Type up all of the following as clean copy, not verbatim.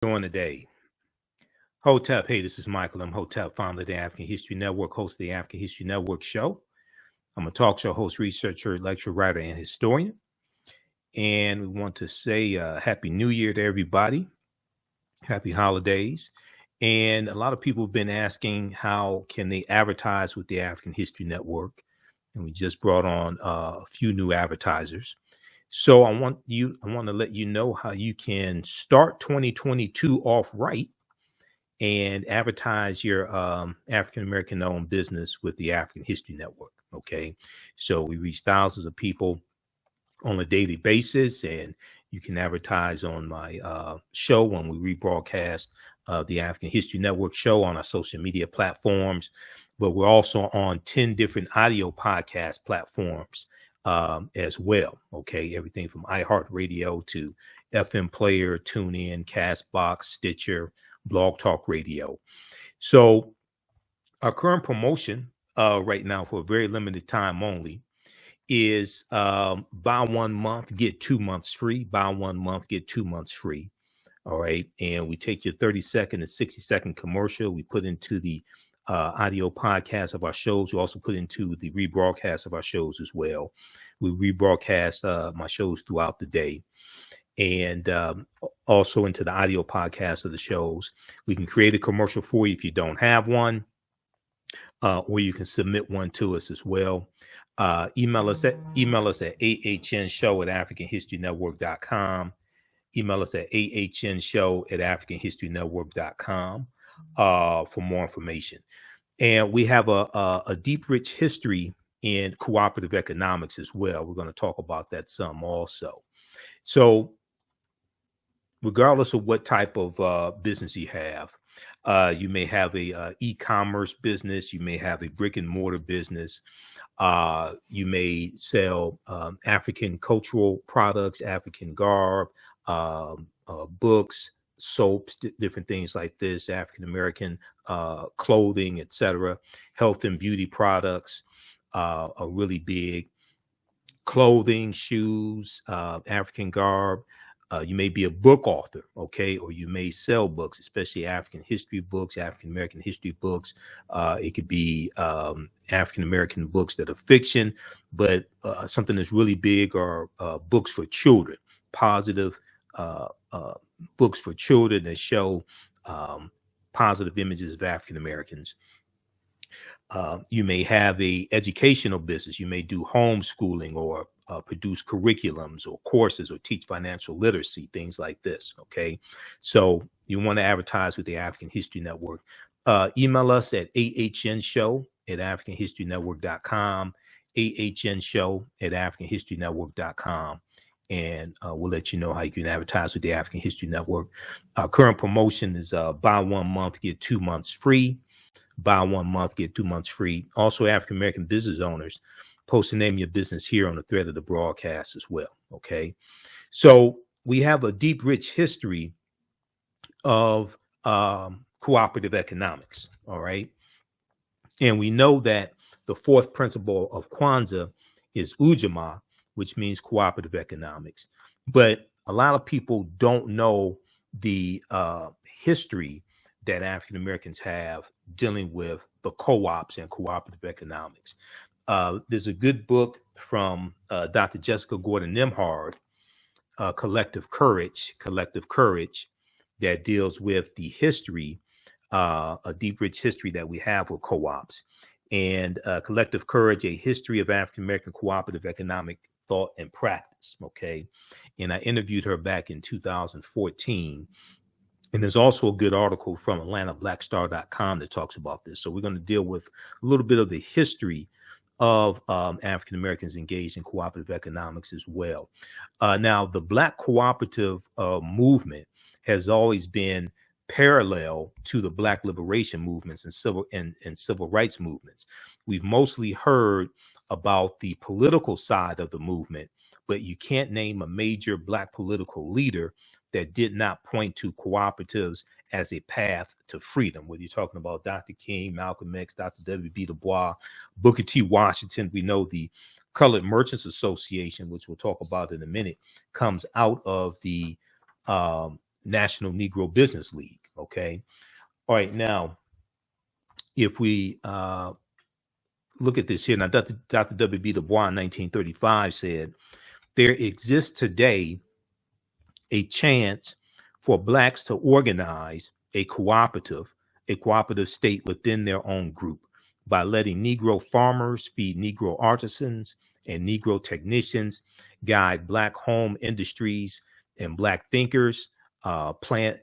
Doing today. Hotep, hey, this is Michael. I'm Hotep, founder of the African History Network, host of the African History Network show. I'm a talk show host, researcher, lecturer, writer, and historian. And we want to say Happy New Year to everybody. Happy holidays. And a lot of people have been asking how can they advertise with the African History Network. And we just brought on a few new advertisers. So I want to let you know how you can start 2022 off right and advertise your African American owned business with the African History Network. Okay, so we reach thousands of people on a daily basis, and you can advertise on my show when we rebroadcast the African History Network show on our social media platforms. But we're also on 10 different audio podcast platforms as well. Okay, everything from iHeartRadio to FM Player, TuneIn, Castbox, Stitcher, Blog Talk Radio. So our current promotion right now for a very limited time only is buy 1 month, get 2 months free. Buy 1 month, get 2 months free. All right. And we take your 30-second and 60-second commercial. We put into the audio podcast of our shows. We also put into the rebroadcast of our shows as well. We rebroadcast my shows throughout the day. And also into the audio podcast of the shows. We can create a commercial for you if you don't have one, or you can submit one to us as well. Email us at ahnshow@africanhistorynetwork.com. Email us at ahnshow@africanhistorynetwork.com for more information. And we have a deep, rich history in cooperative economics as well. We're going to talk about that some also. So regardless of what type of business you have, you may have a e-commerce business, you may have a brick and mortar business, you may sell African cultural products, African garb, books, soaps, different things like this, African American clothing, etc. Health and beauty products are really big. Clothing, shoes, African garb. You may be a book author, okay, or you may sell books, especially African history books, African American history books. It could be African American books that are fiction, but something that's really big are books for children, positive books for children that show positive images of African Americans. You may have a educational business. You may do homeschooling or produce curriculums or courses or teach financial literacy, things like this. Okay. So you want to advertise with the African History Network. Email us at ahnshow@africanhistorynetwork.com, ahnshow@africanhistorynetwork.com. And we'll let you know how you can advertise with the African History Network. Our current promotion is buy 1 month, get 2 months free. Buy 1 month, get 2 months free. Also, African American business owners, post the name of your business here on the thread of the broadcast as well. Okay. So we have a deep, rich history of cooperative economics. All right. And we know that the fourth principle of Kwanzaa is Ujamaa, which means cooperative economics. But a lot of people don't know the history that African Americans have dealing with the co-ops and cooperative economics. There's a good book from Dr. Jessica Gordon Nimhard, Collective Courage, that deals with the history, a deep, rich history that we have with co-ops. And Collective Courage, a history of African American cooperative economic thought and practice. Okay. And I interviewed her back in 2014. And there's also a good article from AtlantaBlackStar.com that talks about this. So we're going to deal with a little bit of the history of African Americans engaged in cooperative economics as well. Now, the Black cooperative movement has always been parallel to the Black liberation movements and civil rights movements. We've mostly heard about the political side of the movement, but you can't name a major Black political leader that did not point to cooperatives as a path to freedom. Whether you're talking about Dr. King, Malcolm X, Dr. W.B. Du Bois, Booker T. Washington, we know the Colored Merchants Association, which we'll talk about in a minute, comes out of the National Negro Business League. Okay. All right. Now, if we look at this here, now Dr. W.B. Du Bois in 1935 said, there exists today a chance for blacks to organize a cooperative state within their own group by letting Negro farmers feed Negro artisans and Negro technicians, guide black home industries, and black thinkers plan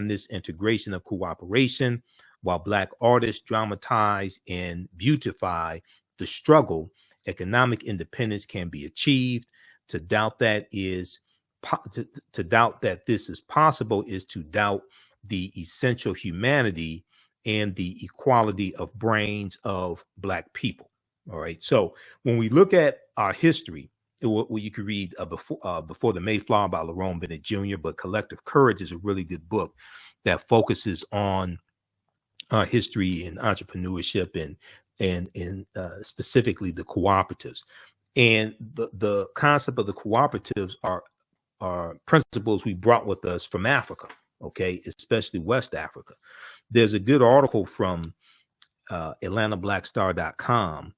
this integration of cooperation, while black artists dramatize and beautify the struggle. Economic independence can be achieved. To doubt that this is possible is to doubt the essential humanity and the equality of brains of black people. All right. So when we look at our history, you could read Before the Mayflower by Lerone Bennett Jr., but Collective Courage is a really good book that focuses on history and entrepreneurship and specifically the cooperatives. And the concept of the cooperatives are principles we brought with us from Africa, okay, especially West Africa. There's a good article from AtlantaBlackStar.com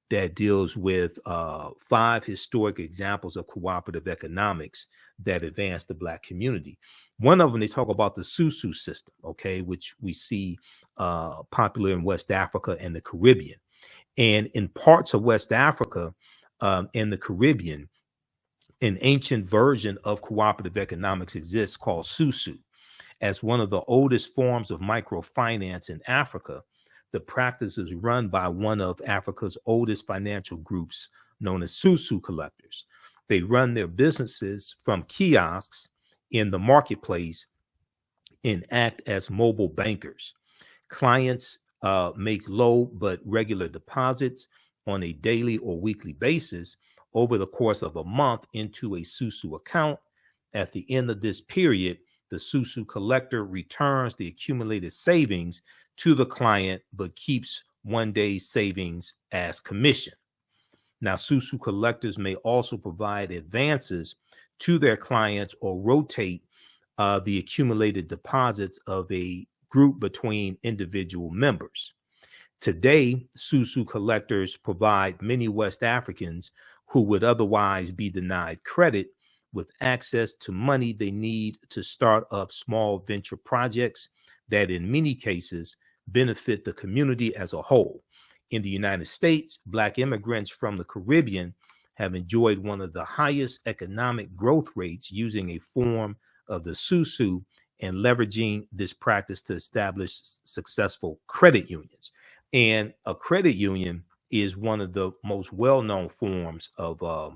that deals with 5 historic examples of cooperative economics that advance the black community. One of them, they talk about the Susu system, okay, which we see popular in West Africa and the Caribbean. And in parts of West Africa and the Caribbean, an ancient version of cooperative economics exists called Susu. As one of the oldest forms of microfinance in Africa, the practice is run by one of Africa's oldest financial groups, known as Susu collectors. They run their businesses from kiosks in the marketplace and act as mobile bankers. Clients make low but regular deposits on a daily or weekly basis over the course of a month into a Susu account. At the end of this period, the Susu collector returns the accumulated savings to the client, but keeps one day's savings as commission. Now, Susu collectors may also provide advances to their clients or rotate the accumulated deposits of a group between individual members. Today, Susu collectors provide many West Africans who would otherwise be denied credit with access to money they need to start up small venture projects that in many cases benefit the community as a whole. In the United States, Black immigrants from the Caribbean have enjoyed one of the highest economic growth rates using a form of the Susu and leveraging this practice to establish successful credit unions. And a credit union is one of the most well-known forms of a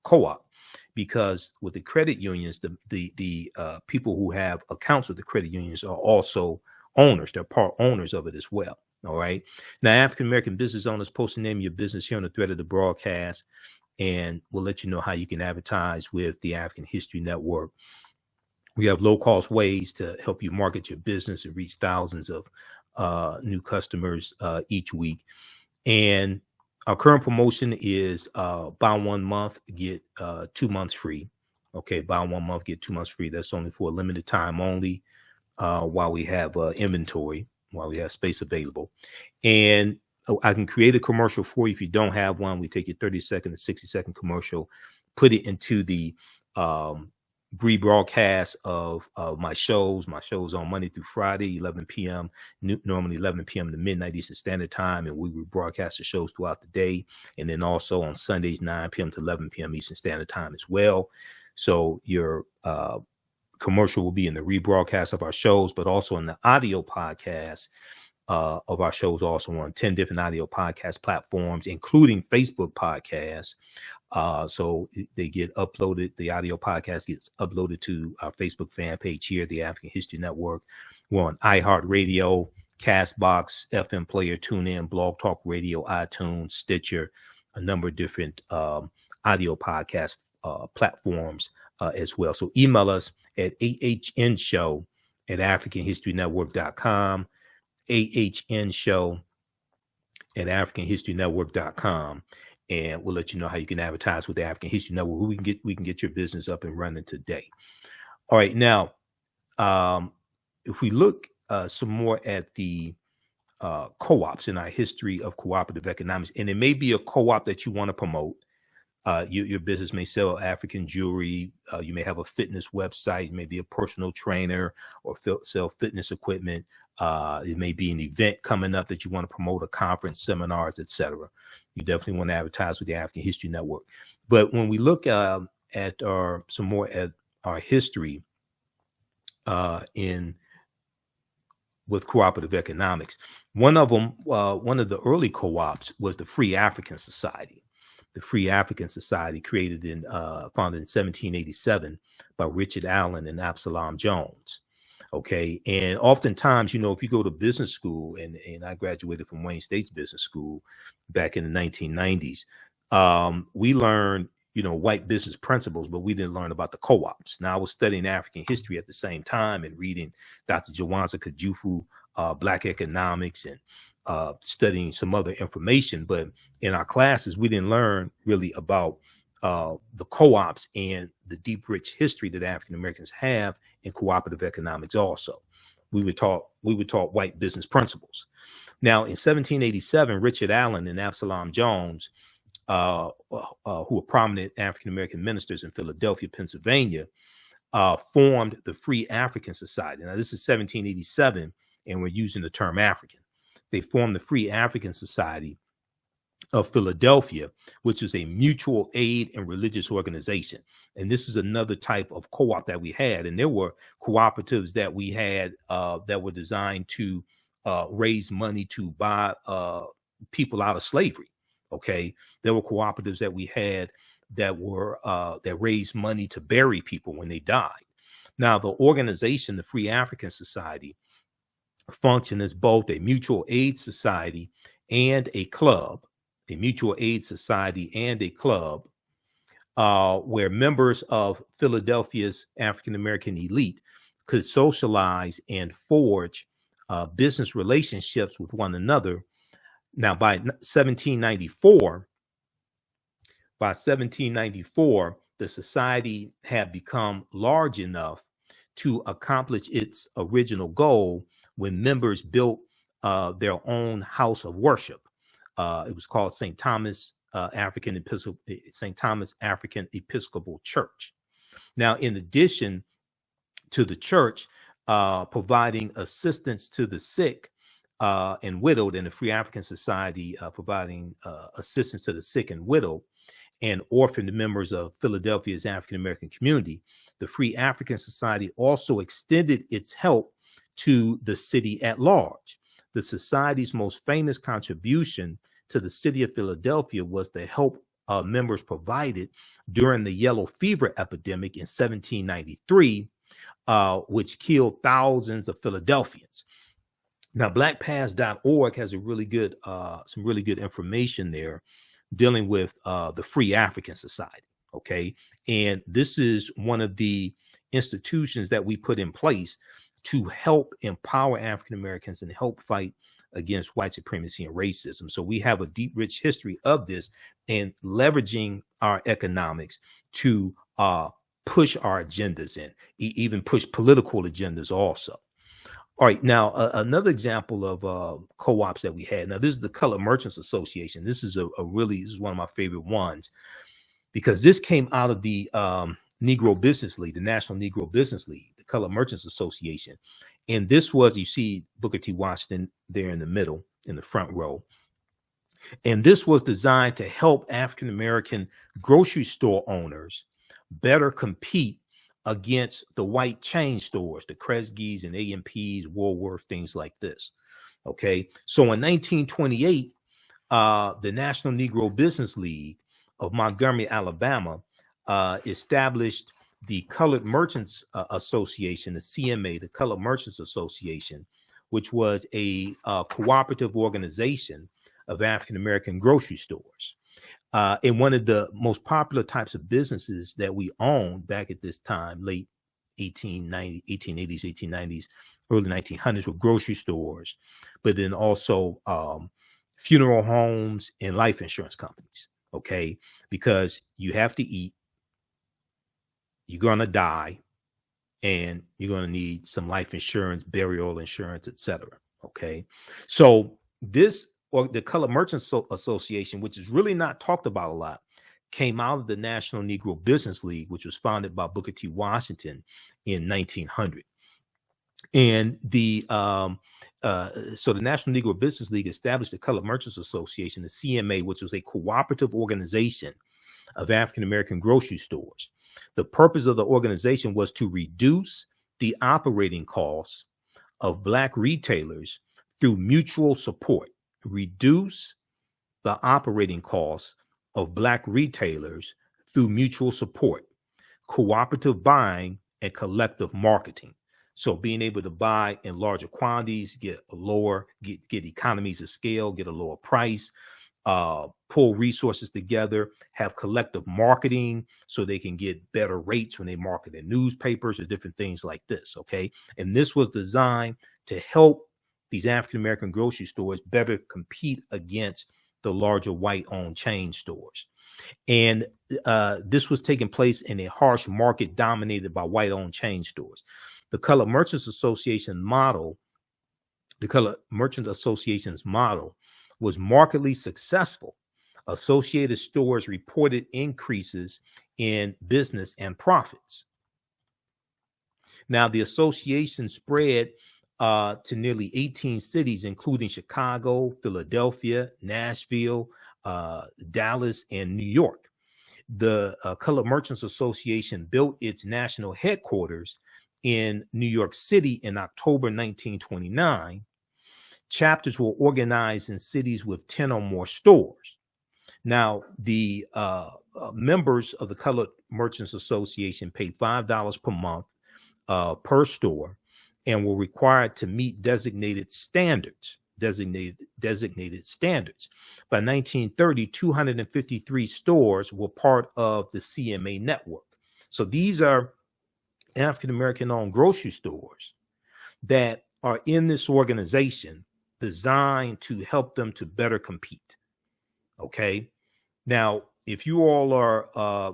co-op, because with the credit unions, the people who have accounts with the credit unions are also owners. They're part owners of it as well. All right. Now, African-American business owners, post the name of your business here on the thread of the broadcast, and we'll let you know how you can advertise with the African History Network. We have low-cost ways to help you market your business and reach thousands of new customers each week. And our current promotion is buy 1 month, get 2 months free. Okay, buy 1 month, get 2 months free. That's only for a limited time only while we have inventory, while we have space available. And I can create a commercial for you. If you don't have one, we take your 30-second to 60-second commercial, put it into the rebroadcast of my shows. My shows on Monday through Friday, 11 p.m., normally 11 p.m. to midnight Eastern Standard Time, and we rebroadcast the shows throughout the day. And then also on Sundays, 9 p.m. to 11 p.m. Eastern Standard Time as well. So your commercial will be in the rebroadcast of our shows, but also in the audio podcast of our shows, also on 10 different audio podcast platforms, including Facebook podcasts. So they get uploaded. The audio podcast gets uploaded to our Facebook fan page here, the African History Network. We're on iHeartRadio, Castbox, FM Player, TuneIn, Blog Talk Radio, iTunes, Stitcher, a number of different audio podcast platforms as well. So email us at ahnshow@africanhistorynetwork.com, ahnshow@africanhistorynetwork.com. And we'll let you know how you can advertise with the African History Network. We can get your business up and running today. All right, now if we look some more at the co-ops in our history of cooperative economics, and it may be a co-op that you want to promote. Your business may sell African jewelry. You may have a fitness website, maybe a personal trainer, or sell fitness equipment. It may be an event coming up that you want to promote, a conference, seminars, etc. You definitely want to advertise with the African History Network. But when we look at some more at our history with cooperative economics, one of the early co-ops was the Free African Society. The Free African Society, founded in 1787 by Richard Allen and Absalom Jones. Okay, and oftentimes, if you go to business school, and I graduated from Wayne State's business school back in the 1990s, we learned, white business principles, but we didn't learn about the co-ops. Now, I was studying African history at the same time and reading Dr. Jawanza Kajufu, Black Economics, and studying some other information. But in our classes, we didn't learn really about the co-ops and the deep, rich history that African Americans have in cooperative economics. Also, we were taught white business principles. Now, in 1787, Richard Allen and Absalom Jones, who were prominent African American ministers in Philadelphia, Pennsylvania, formed the Free African Society. Now, this is 1787, and we're using the term African. They formed the Free African Society of Philadelphia, which is a mutual aid and religious organization. And this is another type of co-op that we had. And there were cooperatives that we had that were designed to raise money to buy people out of slavery. Okay, there were cooperatives that we had that raised money to bury people when they died. Now, the organization, the Free African Society, functioned as both a mutual aid society and a club, where members of Philadelphia's African American elite could socialize and forge business relationships with one another. Now, by 1794, the society had become large enough to accomplish its original goal when members built their own house of worship. It was called St. Thomas African Episcopal Church. Now, in addition to the church providing assistance to the sick and widowed, and the Free African Society providing assistance to the sick and widowed and orphaned members of Philadelphia's African American community, the Free African Society also extended its help to the city at large. The society's most famous contribution to the city of Philadelphia was the help members provided during the yellow fever epidemic in 1793, which killed thousands of Philadelphians. Now, blackpast.org has some really good information there dealing with the Free African Society. Okay, and this is one of the institutions that we put in place to help empower African Americans and help fight against white supremacy and racism. So we have a deep, rich history of this and leveraging our economics to push our agendas and even push political agendas also. All right, now another example of co-ops that we had. Now, this is the Colored Merchants Association. This is this is one of my favorite ones because this came out of the Negro Business League, the National Negro Business League, the Colored Merchants Association. And this was, you see Booker T. Washington there in the middle, in the front row. And this was designed to help African American grocery store owners better compete against the white chain stores, the Kresge's and A&P's, Woolworth, things like this. Okay, so in 1928, the National Negro Business League of Montgomery, Alabama, established the Colored Merchants Association, the CMA, the Colored Merchants Association, which was a cooperative organization of African American grocery stores. And one of the most popular types of businesses that we owned back at this time, late 1880s, 1890s, early 1900s, were grocery stores, but then also funeral homes and life insurance companies. Okay, because you have to eat, you're gonna die, and you're going to need some life insurance, burial insurance, etc. Okay, so this, or the Colored Merchants Association, which is really not talked about a lot, came out of the National Negro Business League, which was founded by Booker T. Washington in 1900. And so the National Negro Business League established the Colored Merchants Association, the CMA, which was a cooperative organization of African American grocery stores. The purpose of the organization was to reduce the operating costs of Black retailers through mutual support. Reduce the operating costs of Black retailers through mutual support, cooperative buying, and collective marketing. So being able to buy in larger quantities, get economies of scale, get a lower price, pull resources together, have collective marketing so they can get better rates when they market in newspapers or different things like this. Okay. And this was designed to help these African-American grocery stores better compete against the larger white-owned chain stores. And this was taking place in a harsh market dominated by white-owned chain stores. The Colored Merchants Association model, the Colored Merchant Association's model, was markedly successful. Associated stores reported increases in business and profits. Now, the association spread to nearly 18 cities, including Chicago, Philadelphia, Nashville, Dallas, and New York. The Colored Merchants Association built its national headquarters in New York City in October 1929. Chapters were organized in cities with 10 or more stores. Now, the members of the Colored Merchants Association paid $5 per month per store and were required to meet designated standards. By 1930, 253 stores were part of the CMA network. So these are African-American owned grocery stores that are in this organization designed to help them to better compete. Okay. Now, if you all are,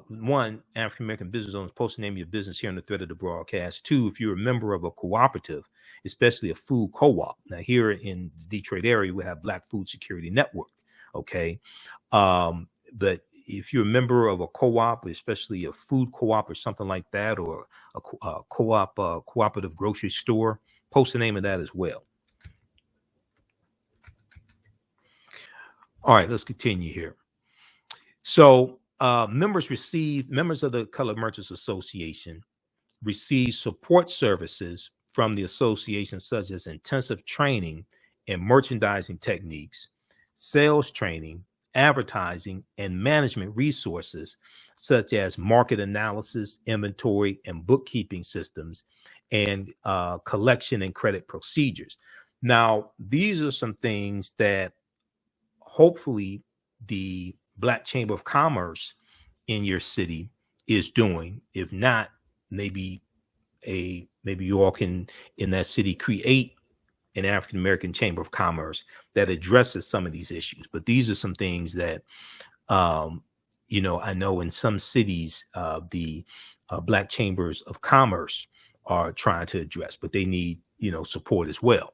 one, African-American business owners, post the name of your business here on the thread of the broadcast. Two, if you're a member of a cooperative, especially a food co-op. Now, here in the Detroit area, we have Black Food Security Network. Okay. But if you're a member of a co-op, especially a food co-op or something like that, or a co-op, cooperative grocery store, post the name of that as well. All right, let's continue here. So members of the Colored Merchants Association receive support services from the association, such as intensive training in merchandising techniques, sales training, advertising, and management resources, such as market analysis, inventory, and bookkeeping systems, and collection and credit procedures. Now, these are some things that hopefully the Black Chamber of Commerce in your city is doing. If not, maybe you all can in that city create an African American Chamber of Commerce that addresses some of these issues. But these are some things that I know in some cities the Black Chambers of Commerce are trying to address, but they need support as well.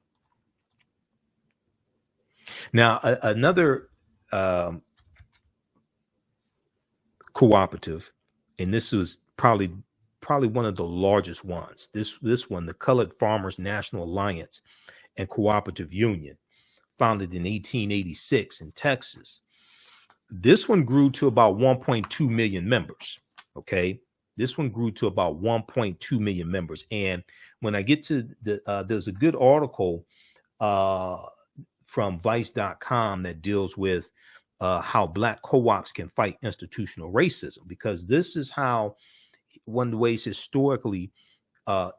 Now, another cooperative, and this was probably one of the largest ones. This one, the Colored Farmers National Alliance and Cooperative Union, founded in 1886 in Texas. This one grew to about 1.2 million members. Okay, this one grew to about 1.2 million members. And when I get to there's a good article from Vice.com that deals with how Black co-ops can fight institutional racism, because this is how one of the ways historically,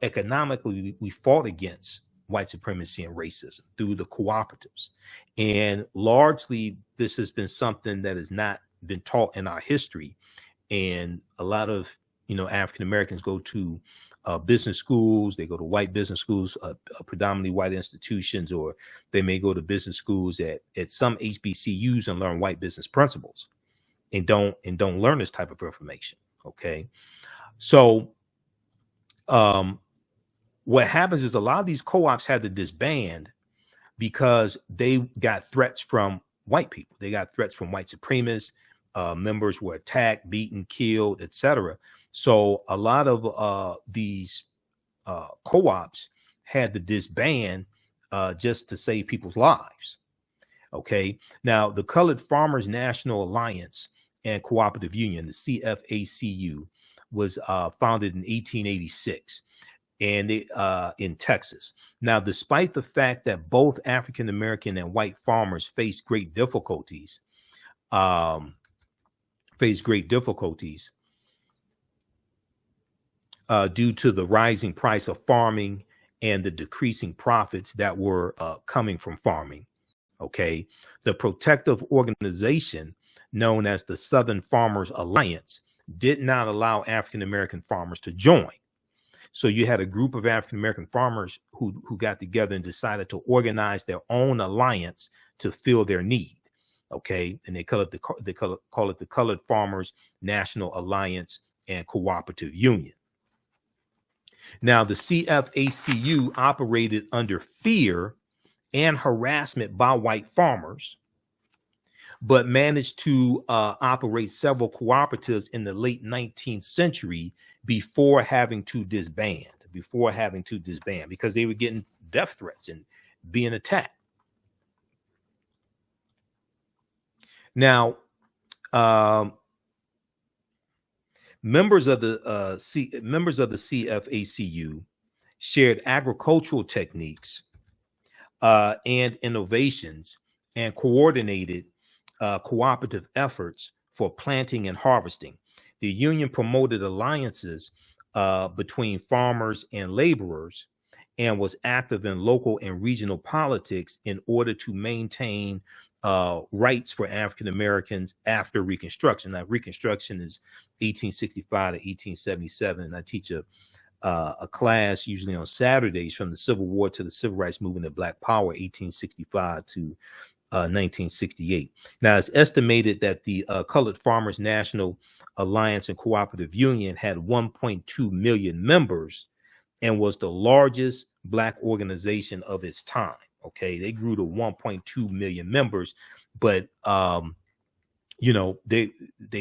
economically, we fought against white supremacy and racism through the cooperatives. And largely, this has been something that has not been taught in our history. And a lot of, African Americans go to business schools, they go to white business schools, predominantly white institutions, or they may go to business schools at some HBCUs and learn white business principles and don't learn this type of information. Okay. So what happens is a lot of these co-ops had to disband because they got threats from white people. They got threats from white supremacists. Members were attacked, beaten, killed, etc. So a lot of these co-ops had to disband just to save people's lives. Okay. Now, the Colored Farmers National Alliance and Cooperative Union, the CFACU, was founded in 1886. And in Texas. Now, despite the fact that both African American and white farmers faced great difficulties, due to the rising price of farming and the decreasing profits that were coming from farming. Okay, the protective organization known as the Southern Farmers Alliance did not allow African American farmers to join. So you had a group of African American farmers who got together and decided to organize their own alliance to fill their need. Okay, and they call it the Colored Farmers National Alliance and Cooperative Union. Now, the CFACU operated under fear and harassment by white farmers, but managed to operate several cooperatives in the late 19th century before having to disband, because they were getting death threats and being attacked. Now, members of the CFACU shared agricultural techniques and innovations and coordinated cooperative efforts for planting and harvesting. The union promoted alliances between farmers and laborers and was active in local and regional politics in order to maintain rights for African Americans after Reconstruction. Now, Reconstruction is 1865 to 1877, and I teach a class usually on Saturdays from the Civil War to the Civil Rights Movement of Black Power, 1865 to 1968. Now, it's estimated that the Colored Farmers National Alliance and Cooperative Union had 1.2 million members and was the largest Black organization of its time. Okay, they grew to 1.2 million members, but you know, they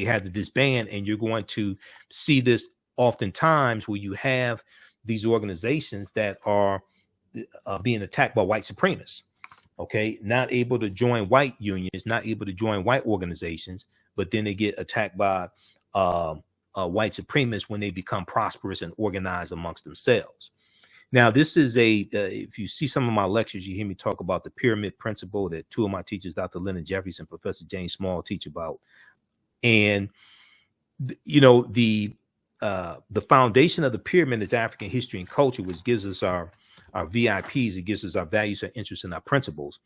had to disband, and you're going to see this oftentimes where you have these organizations that are being attacked by white supremacists. Okay, not able to join white unions, not able to join white organizations, but then they get attacked by white supremacists when they become prosperous and organized amongst themselves. Now, this is if you see some of my lectures, you hear me talk about the pyramid principle that two of my teachers, Dr. Leonard Jeffries and Professor James Small, teach about. And, you know, the foundation of the pyramid is African history and culture, which gives us our VIPs. It gives us our values, our interests, and our principles.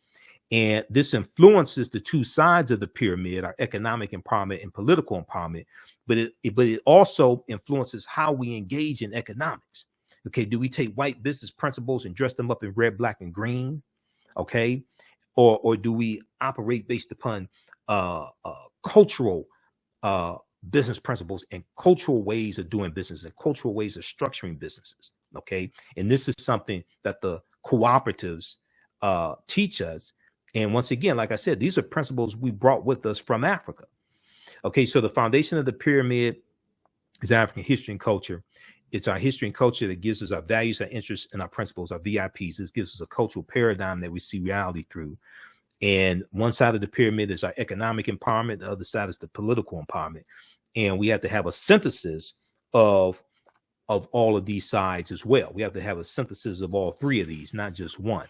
And this influences the two sides of the pyramid, our economic empowerment and political empowerment, but it also influences how we engage in economics. Okay, do we take white business principles and dress them up in red, black, and green? Okay, or do we operate based upon cultural business principles and cultural ways of doing business and cultural ways of structuring businesses? Okay, and this is something that the cooperatives teach us. And once again, like I said, these are principles we brought with us from Africa. Okay, so the foundation of the pyramid is African history and culture. It's our history and culture that gives us our values, our interests, and our principles, our VIPs. This gives us a cultural paradigm that we see reality through. And one side of the pyramid is our economic empowerment. The other side is the political empowerment. And we have to have a synthesis of all of these sides as well. We have to have a synthesis of all three of these, not just one.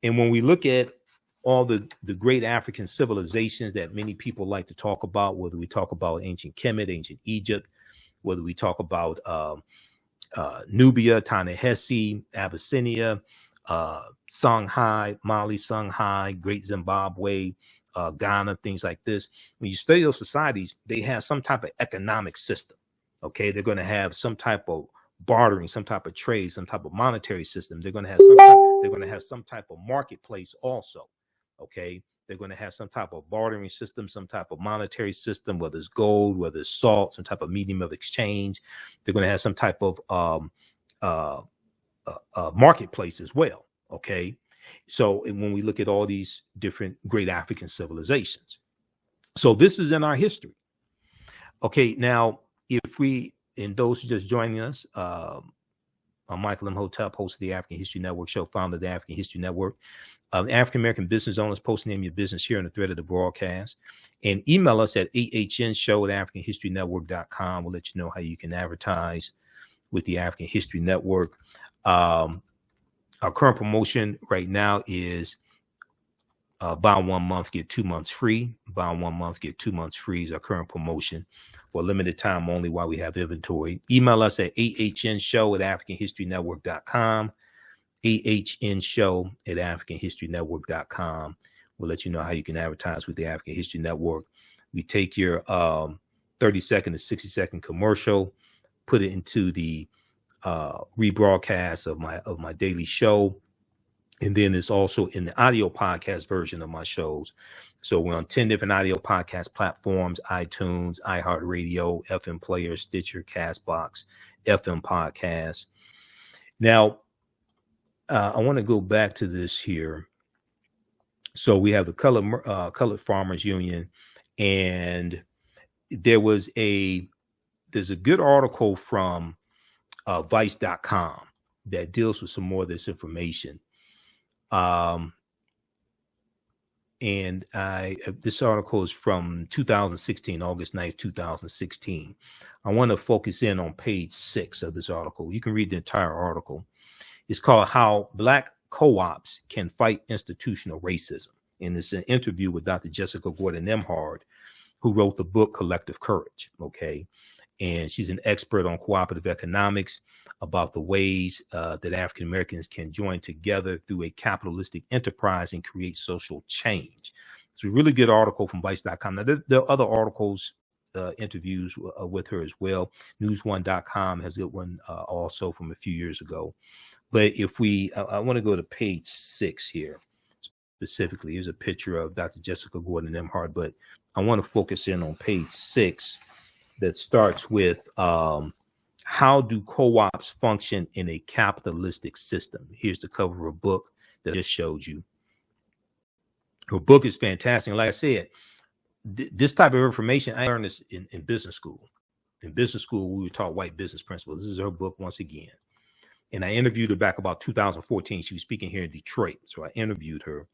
And when we look at all the great African civilizations that many people like to talk about, whether we talk about ancient Kemet, ancient Egypt, whether we talk about Nubia, Ta-Nehisi, Abyssinia, Songhai, Mali, Songhai, Great Zimbabwe, Ghana, things like this. When you study those societies, they have some type of economic system. Okay, they're going to have some type of bartering, some type of trade, some type of monetary system. They're going to have some type of marketplace also. Okay, they're going to have some type of bartering system, some type of monetary system, whether it's gold, whether it's salt, some type of medium of exchange. They're going to have some type of marketplace as well. Okay. So when we look at all these different great African civilizations, so this is in our history. Okay. Now, if we, and those who just joining us, I'm Michael Imhotep, host of the African History Network show, founder of the African History Network. African American business owners, post name your business here in the thread of the broadcast, and email us at ahnshow@africanhistorynetwork.com. We'll let you know how you can advertise with the African History Network. Our current promotion right now is buy 1 month, get 2 months free. Buy 1 month, get 2 months free is our current promotion for limited time only while we have inventory. Email us at ahnshow@africanhistorynetwork.com. ahnshow@africanhistorynetwork.com. We'll let you know how you can advertise with the African History Network. We take your 30-second to 60-second commercial, put it into the rebroadcast of my daily show. And then it's also in the audio podcast version of my shows. So we're on 10 different audio podcast platforms: iTunes, iHeartRadio, FM Player, Stitcher, Castbox, FM Podcasts. Now, I want to go back to this here. So we have the Colored Farmers Union, and there's a good article from Vice.com that deals with some more of this information. And this article is from 2016, August 9th, 2016. I want to focus in on page 6 of this article. You can read the entire article. It's called How Black Co-ops Can Fight Institutional Racism. And it's an interview with Dr. Jessica Gordon-Nembhard, who wrote the book Collective Courage. Okay. And she's an expert on cooperative economics, about the ways that African Americans can join together through a capitalistic enterprise and create social change. It's a really good article from Vice.com. Now, there are other articles, interviews with her as well. News1.com has a good one also from a few years ago. But if I want to go to page 6 here specifically. Here's a picture of Dr. Jessica Gordon-Nembhard, but I want to focus in on page 6 that starts with how do co-ops function in a capitalistic system? Here's the cover of a book that I just showed you. Her book is fantastic. Like I said, this type of information, I learned this in business school. In business school, we were taught white business principles. This is her book once again. And I interviewed her back about 2014. She was speaking here in Detroit. So I interviewed her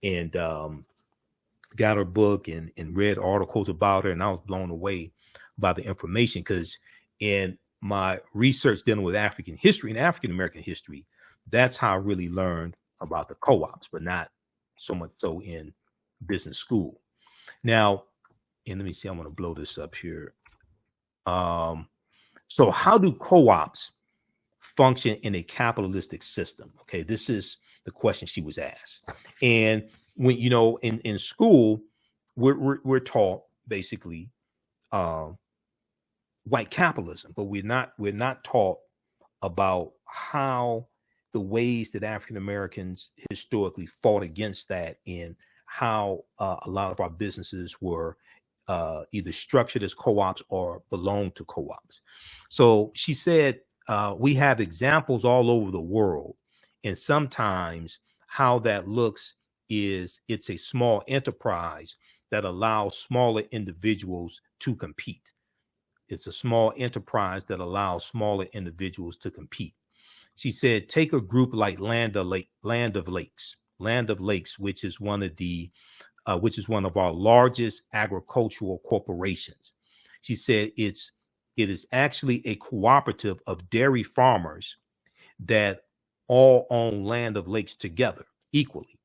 and got her book and read articles about her. And I was blown away by the information, because in my research dealing with African history and African American history, that's how I really learned about the co-ops, but not so much so in business school. Now, and let me see, I'm going to blow this up here. So how do co-ops function in a capitalistic system? Okay, this is the question she was asked. And when, you know, in school, we're taught basically white capitalism, but we're not taught about how the ways that African Americans historically fought against that, and how a lot of our businesses were either structured as co-ops or belonged to co-ops. So she said, we have examples all over the world, and sometimes how that looks is it's a small enterprise that allows smaller individuals to compete. It's a small enterprise that allows smaller individuals to compete. She said, take a group like Land of Lakes, which is one of our largest agricultural corporations. She said it is actually a cooperative of dairy farmers that all own Land of Lakes together equally.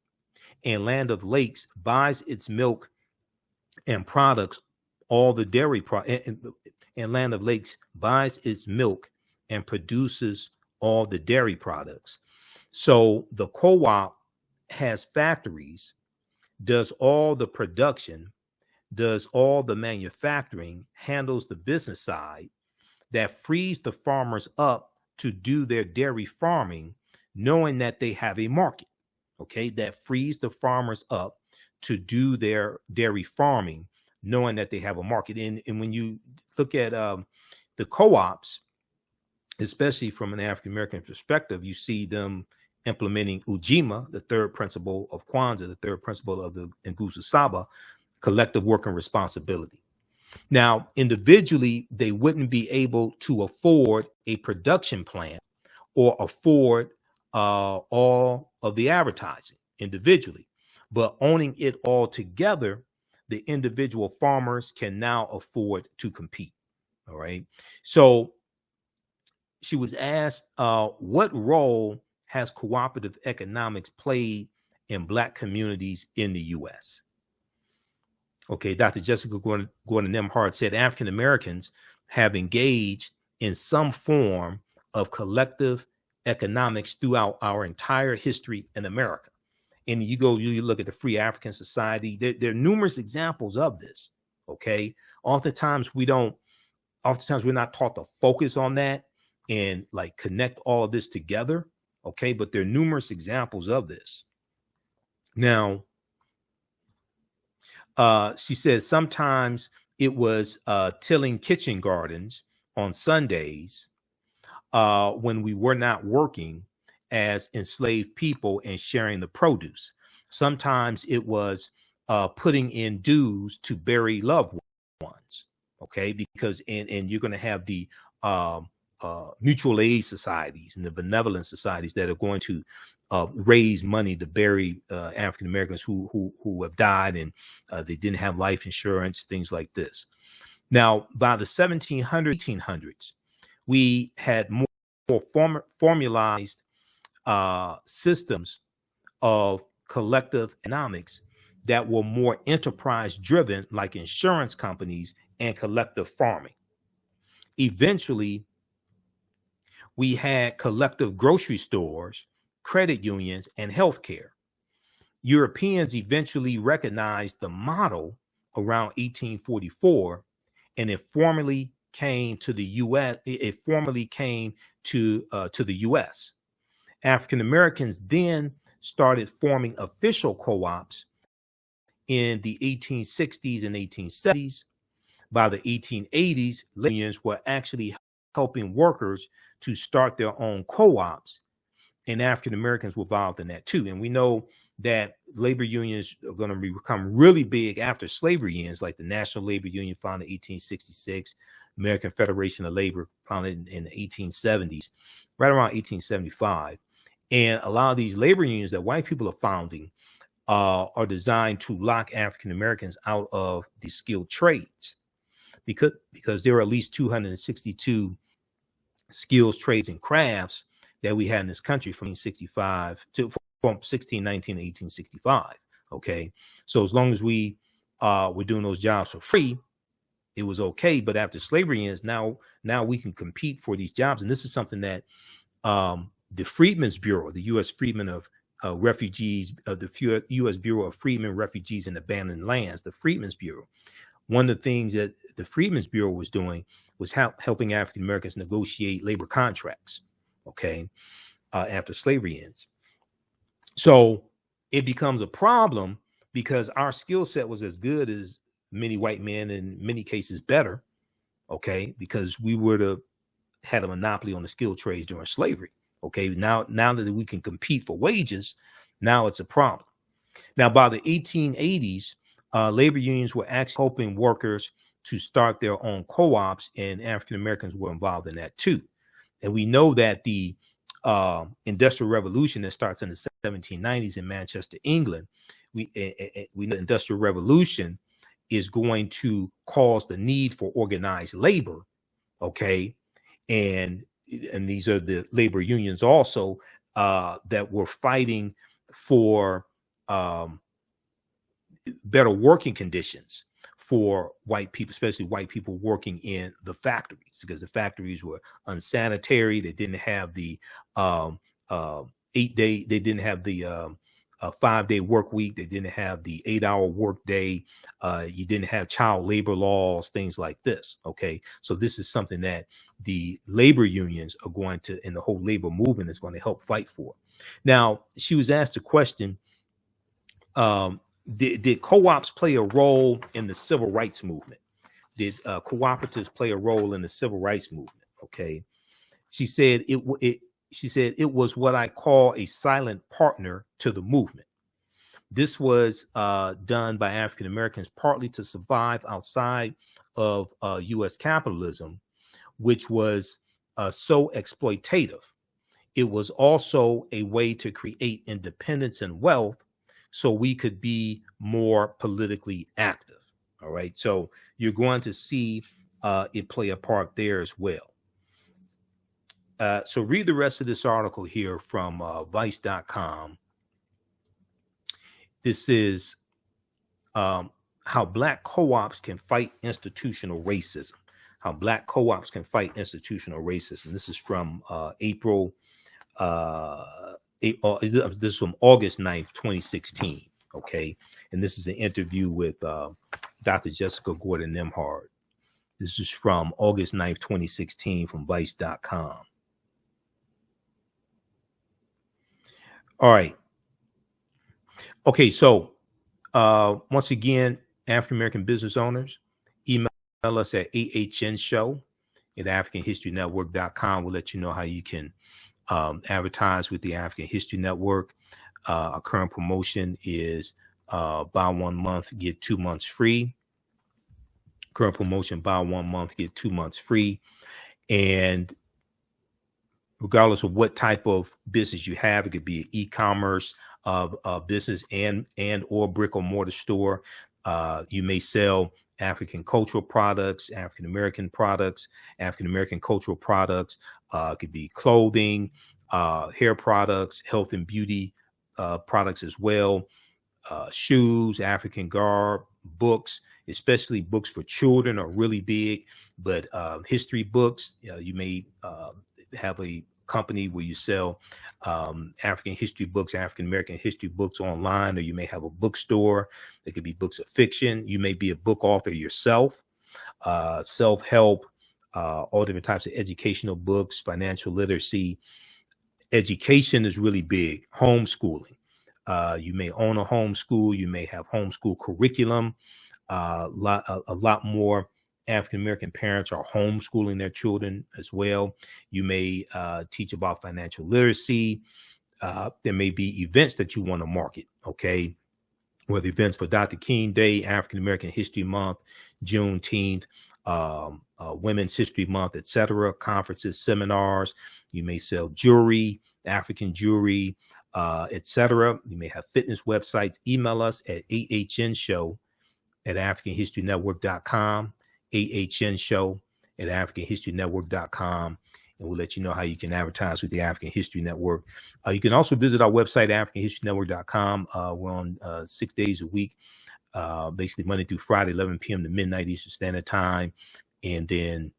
And Land of Lakes buys its milk and products, all the dairy and Land of Lakes buys its milk and produces all the dairy products. So the co-op has factories, does all the production, does all the manufacturing, handles the business side, that frees the farmers up to do their dairy farming, knowing that they have a market. Okay, that frees the farmers up to do their dairy farming, knowing that they have a market. And when you look at the co-ops, especially from an African American perspective, you see them implementing Ujima, the third principle of Kwanzaa, the third principle of the Nguzo Saba, collective working responsibility. Now, individually, they wouldn't be able to afford a production plan or afford all of the advertising individually, but owning it all together, the individual farmers can now afford to compete. All right. So she was asked, what role has cooperative economics played in Black communities in the U.S.? Okay, Dr. Jessica Gordon Nemhard said African Americans have engaged in some form of collective economics throughout our entire history in America. And you look at the Free African Society, there are numerous examples of this. Okay, oftentimes we're not taught to focus on that and like connect all of this together. Okay, but there are numerous examples of this. Now, she says sometimes it was tilling kitchen gardens on Sundays when we were not working as enslaved people and sharing the produce. Sometimes it was putting in dues to bury loved ones. Okay, because and you're going to have the mutual aid societies and the benevolent societies that are going to raise money to bury African Americans who have died and they didn't have life insurance, things like this. Now, by the 1700s, 1800s, we had more formalized systems of collective economics that were more enterprise driven, like insurance companies and collective farming. Eventually, we had collective grocery stores, credit unions, and healthcare. Europeans eventually recognized the model around 1844, and it formally came to the U.S. To the U.S. African Americans then started forming official co-ops in the 1860s and 1870s. By the 1880s, labor unions were actually helping workers to start their own co-ops, and African Americans were involved in that too. And we know that labor unions are going to become really big after slavery ends, like the National Labor Union founded in 1866, American Federation of Labor founded in the 1870s, right around 1875. And a lot of these labor unions that white people are founding are designed to lock African Americans out of the skilled trades, because there are at least 262 skills, trades, and crafts that we had in this country from 1619 to 1865. Okay, so as long as we were doing those jobs for free, it was okay. But after slavery ends, now we can compete for these jobs, and this is something that the Freedmen's Bureau, the U.S. Freedmen of Refugees, the U.S. Bureau of Freedmen, Refugees, and Abandoned Lands, the Freedmen's Bureau. One of the things that the Freedmen's Bureau was doing was helping African Americans negotiate labor contracts, okay, after slavery ends. So it becomes a problem because our skill set was as good as many white men, in many cases better, okay, because we would have had a monopoly on the skilled trades during slavery. Okay, now that we can compete for wages, now it's a problem. Now, by the 1880s, labor unions were actually helping workers to start their own co-ops, and African Americans were involved in that too. And we know that the Industrial Revolution that starts in the 1790s in Manchester, England, we know the Industrial Revolution is going to cause the need for organized labor. Okay, and these are the labor unions also that were fighting for better working conditions for white people, especially white people working in the factories, because the factories were unsanitary. They didn't have the 8-day, they didn't have the 5-day work week. They didn't have the 8-hour work day. You didn't have child labor laws, things like this. Okay, so this is something that the labor unions are going to, and the whole labor movement is going to help fight for. Now, she was asked a question, did co-ops play a role in the civil rights movement? Did cooperatives play a role in the civil rights movement? Okay, She said she said it was what I call a silent partner to the movement. This was done by African Americans partly to survive outside of U.S. capitalism, which was so exploitative. It was also a way to create independence and wealth so we could be more politically active. All right. So you're going to see it play a part there as well. So read the rest of this article here from vice.com. This is how Black co-ops can fight institutional racism. How Black co-ops can fight institutional racism. This is from April. This is from August 9th, 2016. Okay. And this is an interview with Dr. Jessica Gordon Nimhard. This is from August 9th, 2016 from vice.com. All right. Okay. So once again, African-American business owners, email us at ahnshow@africanhistorynetwork.com. We'll let you know how you can advertise with the African History Network. Our current promotion is buy 1 month, get 2 months free. Current promotion, buy 1 month, get 2 months free. And regardless of what type of business you have, it could be an e-commerce business and or brick or mortar store. You may sell African cultural products, African American products, African American cultural products. It could be clothing, hair products, health and beauty products as well, shoes, African garb, books, especially books for children are really big. But history books, you may have a company where you sell African history books, African American history books online, or you may have a bookstore. It could be books of fiction. You may be a book author yourself, self-help, all different types of educational books, financial literacy. Education is really big. Homeschooling. You may own a homeschool. You may have homeschool curriculum. A lot more African-American parents are homeschooling their children as well. You may teach about financial literacy. There may be events that you want to market, okay? Whether events for Dr. King Day, African-American History Month, Juneteenth, Women's History Month, etc., conferences, seminars. You may sell jewelry, African jewelry, etc. You may have fitness websites. Email us at ahnshow@africanhistorynetwork.com. ahnshow@africanhistorynetwork.com, and we'll let you know how you can advertise with the African History Network. You can also visit our website, africanhistorynetwork.com. We're on 6 days a week, basically Monday through Friday, 11 p.m. to midnight Eastern Standard Time, and then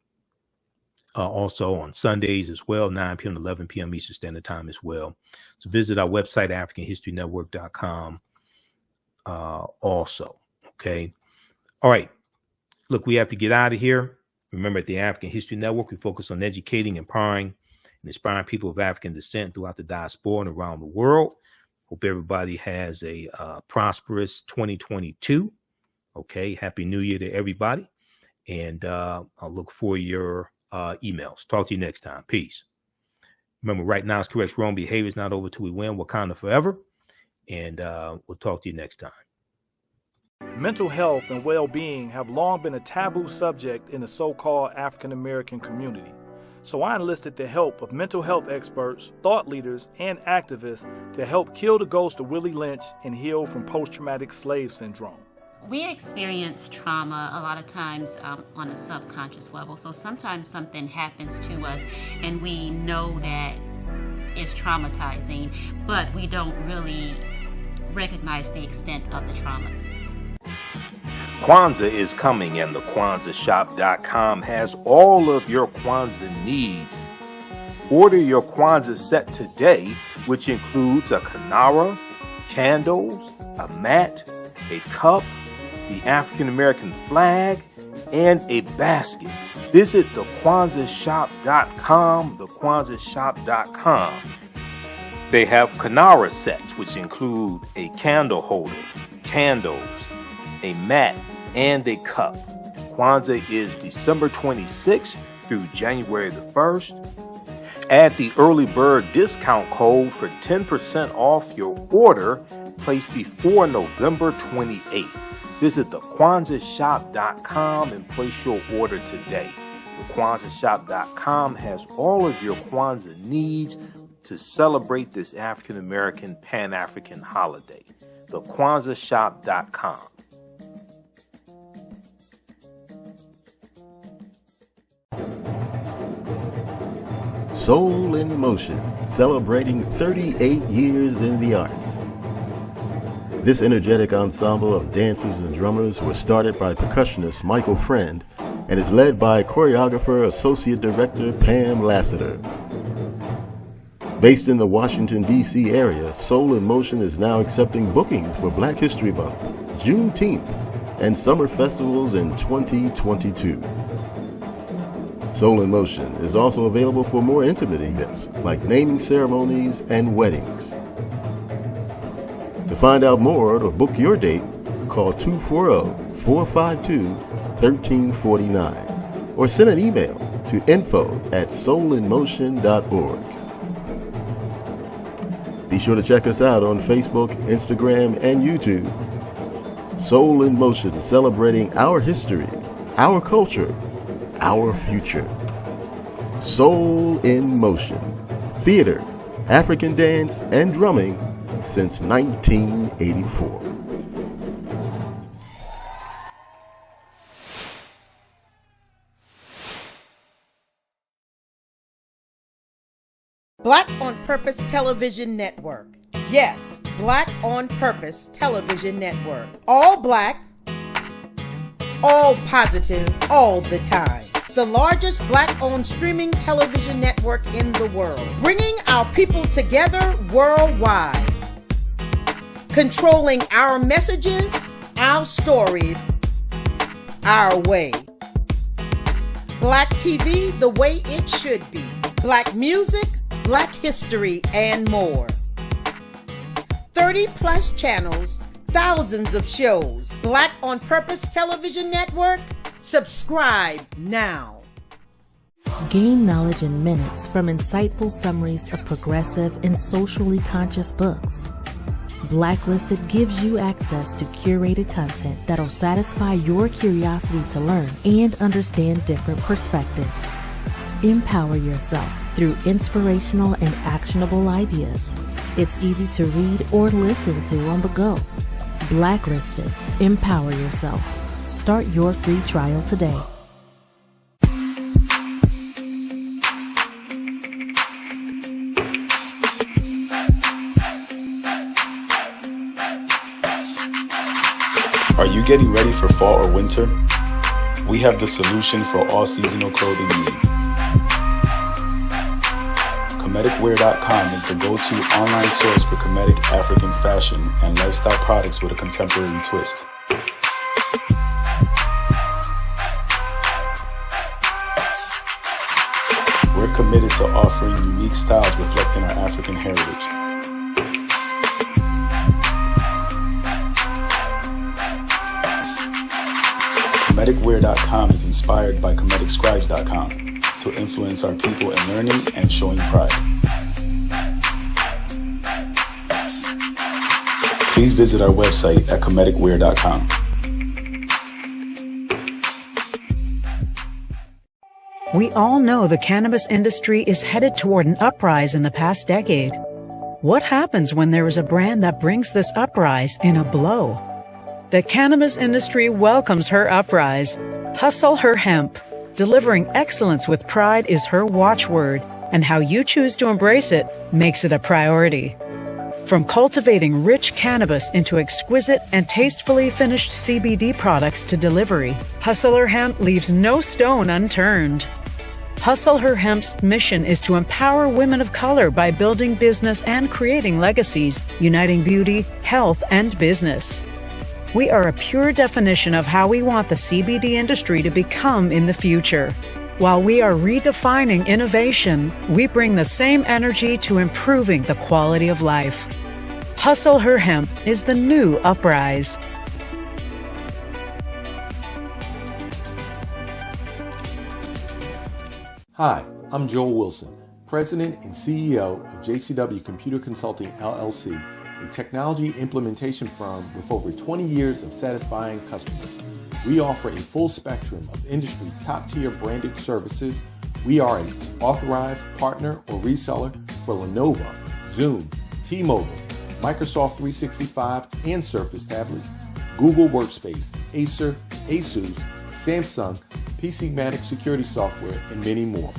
also on Sundays as well, 9 p.m. to 11 p.m. Eastern Standard Time as well. So visit our website, africanhistorynetwork.com also. Okay. All right. Look, we have to get out of here. Remember, at the African History Network, we focus on educating, empowering, and inspiring people of African descent throughout the diaspora and around the world. Hope everybody has a prosperous 2022. Okay. Happy New Year to everybody. And I'll look for your emails. Talk to you next time. Peace. Remember, right now is correct. Wrong behavior is not over till we win. Wakanda forever. And we'll talk to you next time. Mental health and well-being have long been a taboo subject in the so-called African American community. So I enlisted the help of mental health experts, thought leaders, and activists to help kill the ghost of Willie Lynch and heal from post-traumatic slave syndrome. We experience trauma a lot of times on a subconscious level. So sometimes something happens to us and we know that it's traumatizing, but we don't really recognize the extent of the trauma. Kwanzaa is coming, and the KwanzaaShop.com has all of your Kwanzaa needs. Order your Kwanzaa set today, which includes a kinara, candles, a mat, a cup, the African American flag, and a basket. Visit the KwanzaaShop.com, the KwanzaaShop.com. They have kinara sets, which include a candle holder, candles, a mat, and a cup. Kwanzaa is December 26th through January the 1st. Add the early bird discount code for 10% off your order placed before November 28th. Visit thekwanzashop.com and place your order today. Thekwanzashop.com has all of your Kwanzaa needs to celebrate this African American Pan-African holiday. Thekwanzashop.com. Soul in Motion, celebrating 38 years in the arts. This energetic ensemble of dancers and drummers was started by percussionist Michael Friend and is led by choreographer Associate Director Pam Lassiter. Based in the Washington, D.C. area, Soul in Motion is now accepting bookings for Black History Month, Juneteenth, and summer festivals in 2022. Soul in Motion is also available for more intimate events like naming ceremonies and weddings. To find out more or to book your date, call 240-452-1349 or send an email to info@soulinmotion.org. Be sure to check us out on Facebook, Instagram, and YouTube. Soul in Motion, celebrating our history, our culture, our future. Soul in Motion. Theater, African dance, and drumming since 1984. Black on Purpose Television Network. Yes, Black on Purpose Television Network. All black, all positive, all the time. The largest Black-owned streaming television network in the world. Bringing our people together worldwide. Controlling our messages, our stories, our way. Black TV the way it should be. Black music, Black history, and more. 30 plus channels, thousands of shows. Black on Purpose Television Network. Subscribe now. Gain knowledge in minutes from insightful summaries of progressive and socially conscious books. Blacklisted gives you access to curated content that'll satisfy your curiosity to learn and understand different perspectives. Empower yourself through inspirational and actionable ideas. It's easy to read or listen to on the go. Blacklisted. Empower yourself. Start your free trial today. Are you getting ready for fall or winter? We have the solution for all seasonal clothing needs. Comedicwear.com is the go-to online source for Comedic African fashion and lifestyle products with a contemporary twist. We're committed to offering unique styles reflecting our African heritage. Comedicwear.com is inspired by ComedicScribes.com to influence our people in learning and showing pride. Please visit our website at comedicwear.com. We all know the cannabis industry is headed toward an uprise in the past decade. What happens when there is a brand that brings this uprise in a blow? The cannabis industry welcomes her uprise. Hustle her hemp. Delivering excellence with pride is her watchword, and how you choose to embrace it makes it a priority. From cultivating rich cannabis into exquisite and tastefully finished CBD products to delivery, Hustle Her Hemp leaves no stone unturned. Hustle Her Hemp's mission is to empower women of color by building business and creating legacies, uniting beauty, health, and business. We are a pure definition of how we want the CBD industry to become in the future. While we are redefining innovation, we bring the same energy to improving the quality of life. Hustle Her Hemp is the new uprise. Hi, I'm Joel Wilson, President and CEO of JCW Computer Consulting LLC, a technology implementation firm with over 20 years of satisfying customers. We offer a full spectrum of industry top-tier branded services. We are an authorized partner or reseller for Lenovo, Zoom, T-Mobile, Microsoft 365 and Surface tablets, Google Workspace, Acer, Asus, Samsung, PCmatic security software, and many more.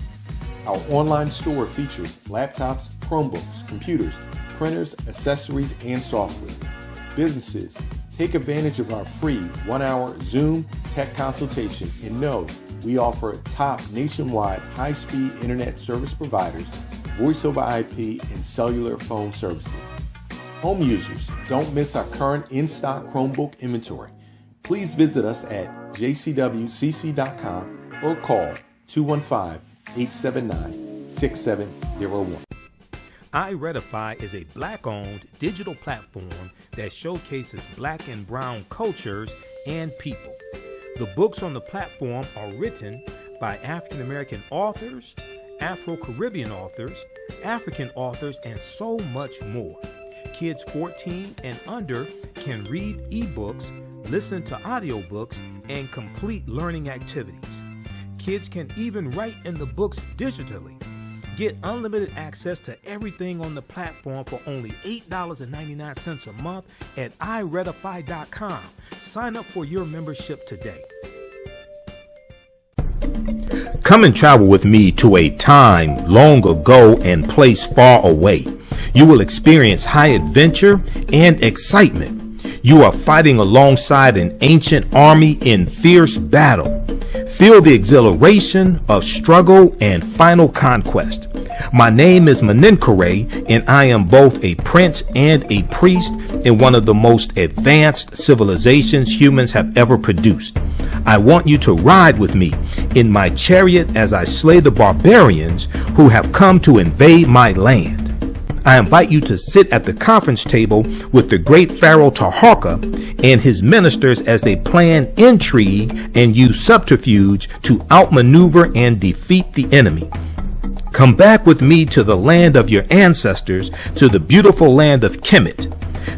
Our online store features laptops, Chromebooks, computers, printers, accessories, and software. Businesses, take advantage of our free 1-hour Zoom tech consultation and know we offer top nationwide high-speed internet service providers, voice over IP, and cellular phone services. Home users, don't miss our current in-stock Chromebook inventory. Please visit us at jcwcc.com or call 215-879-6701. iRedify is a Black-owned digital platform that showcases Black and Brown cultures and people. The books on the platform are written by African American authors, Afro-Caribbean authors, African authors, and so much more. Kids 14 and under can read ebooks, listen to audiobooks, and complete learning activities. Kids can even write in the books digitally. Get unlimited access to everything on the platform for only $8.99 a month at iRedify.com. Sign up for your membership today. Come and travel with me to a time long ago and place far away. You will experience high adventure and excitement. You are fighting alongside an ancient army in fierce battle. Feel the exhilaration of struggle and final conquest. My name is Meninkere, and I am both a prince and a priest in one of the most advanced civilizations humans have ever produced. I want you to ride with me in my chariot as I slay the barbarians who have come to invade my land. I invite you to sit at the conference table with the great Pharaoh Taharka and his ministers as they plan intrigue and use subterfuge to outmaneuver and defeat the enemy. Come back with me to the land of your ancestors, to the beautiful land of Kemet.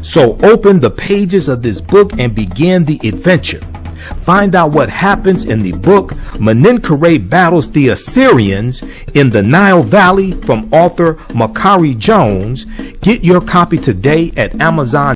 So open the pages of this book and begin the adventure. Find out what happens in the book Meninkere Battles the Assyrians in the Nile Valley from author Makari Jones. Get your copy today at Amazon.